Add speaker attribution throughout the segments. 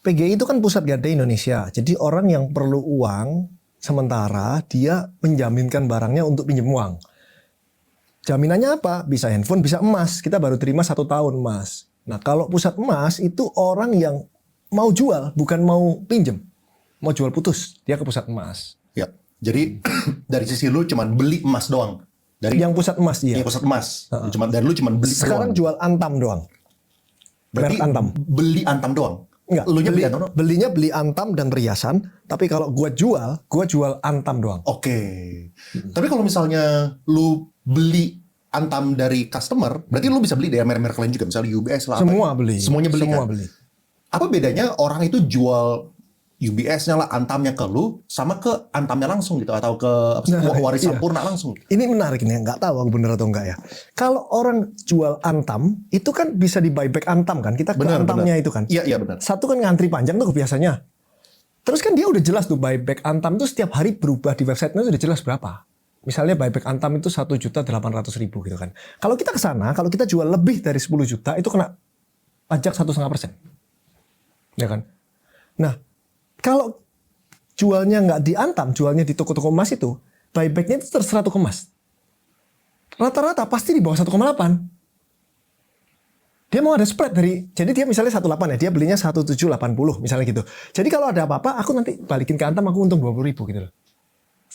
Speaker 1: PGI itu kan pusat gadai Indonesia. Jadi orang yang perlu uang sementara dia menjaminkan barangnya untuk pinjam uang. Jaminannya apa? Bisa handphone, bisa emas. Kita baru terima 1 tahun emas. Nah kalau pusat emas itu orang yang mau jual, bukan mau pinjem. Mau jual putus, dia ke pusat emas.
Speaker 2: Ya, jadi dari sisi lu cuman beli emas doang. Dari
Speaker 1: Yang pusat emas dia.
Speaker 2: Yang pusat emas. Cuma dari lu cuman beli
Speaker 1: Sekarang
Speaker 2: doang.
Speaker 1: jual Antam doang.
Speaker 2: Berarti
Speaker 1: Merek Antam.
Speaker 2: beli Antam doang.
Speaker 1: Enggak,
Speaker 2: Elunya beli Antam doang.
Speaker 1: belinya beli Antam dan perhiasan, tapi kalau gua jual Antam doang.
Speaker 2: Oke. Tapi kalau misalnya lu beli Antam dari customer, berarti lu bisa beli dari merek-merek lain juga, misalnya UBS lah.
Speaker 1: Semua beli.
Speaker 2: Semuanya beli
Speaker 1: Semua
Speaker 2: kan?
Speaker 1: beli.
Speaker 2: Apa bedanya orang itu jual UBS-nya lah, Antamnya ke lu, sama ke Antamnya langsung gitu, atau ke Waris
Speaker 1: iya.
Speaker 2: Sampurna langsung?
Speaker 1: Ini menarik nih, nggak tahu aku bener atau enggak ya. Kalau orang jual Antam, itu kan bisa di buyback Antam kan? Kita ke Antamnya itu kan?
Speaker 2: Iya, benar.
Speaker 1: Satu kan ngantri panjang tuh biasanya. Terus kan dia udah jelas tuh buyback Antam tuh setiap hari berubah di websitenya udah jelas berapa. Misalnya buyback Antam itu 1.800.000 gitu kan. Kalau kita ke sana, kalau kita jual lebih dari 10 juta itu kena pajak 1,5%. Ya kan? Nah, kalau jualnya nggak di Antam, jualnya di toko-toko emas itu, buybacknya itu terserah toko emas. Rata-rata pasti di bawah 1,8. Dia mau ada spread dari, jadi dia misalnya 1,8 ya, dia belinya 1,780 misalnya gitu. Jadi kalau ada apa-apa, aku nanti balikin ke Antam, aku untung 20.000 gitu loh.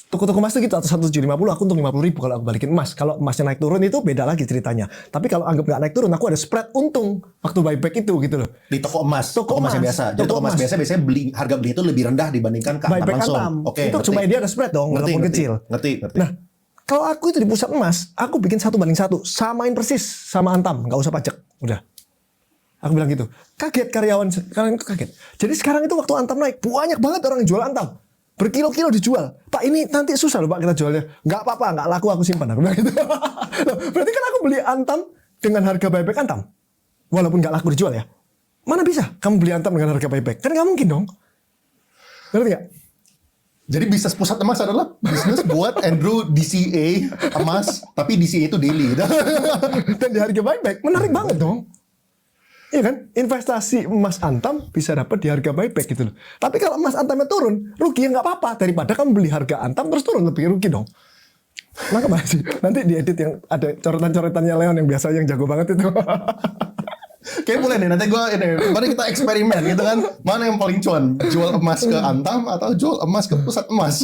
Speaker 1: Toko-toko emas itu gitu, atau 1,750 aku untung 50.000 kalau aku balikin emas. Kalau emasnya naik turun itu beda lagi ceritanya. Tapi kalau anggap nggak naik turun, aku ada spread untung waktu buyback itu gitu loh.
Speaker 2: Di toko emas,
Speaker 1: Toko
Speaker 2: emas yang
Speaker 1: emas.
Speaker 2: biasa. Jadi toko emas biasa biasanya harga beli itu lebih rendah dibandingkan ke Antam
Speaker 1: Buyback
Speaker 2: langsung.
Speaker 1: Antam.
Speaker 2: Oke,
Speaker 1: Itu
Speaker 2: ngerti.
Speaker 1: supaya dia ada spread dong, walaupun kecil.
Speaker 2: Ngerti.
Speaker 1: Nah, kalau aku itu di pusat emas, aku bikin 1:1, samain persis sama Antam, nggak usah pajak, udah. Aku bilang gitu. Kaget karyawan itu kaget. Jadi sekarang itu waktu Antam naik, banyak banget orang yang jual Antam. Berkilo-kilo dijual. Pak, ini nanti susah loh Pak kita jualnya. Nggak apa-apa, nggak laku aku simpan. Aku bilang gitu. Loh, berarti kan aku beli Antam dengan harga buyback Antam. Walaupun nggak laku dijual ya. Mana bisa kamu beli Antam dengan harga buyback? Kan nggak mungkin dong. Ngerti nggak?
Speaker 2: Jadi bisnis pusat emas adalah bisnis buat Andrew DCA emas, tapi DCA itu daily.
Speaker 1: Dan di harga buyback, menarik banget dong. Iya kan? Investasi emas Antam bisa dapat di harga buyback gitu loh. Tapi kalau emas Antamnya turun, rugi ya nggak apa-apa. Daripada kamu beli harga Antam terus turun, lebih rugi dong. Nah kemana sih? Nanti diedit yang ada coretan-coretannya Leon yang biasa yang jago banget itu.
Speaker 2: Kayak boleh nih, nanti mari kita eksperimen gitu kan. Mana yang paling cuan? Jual emas ke Antam atau jual emas ke pusat emas?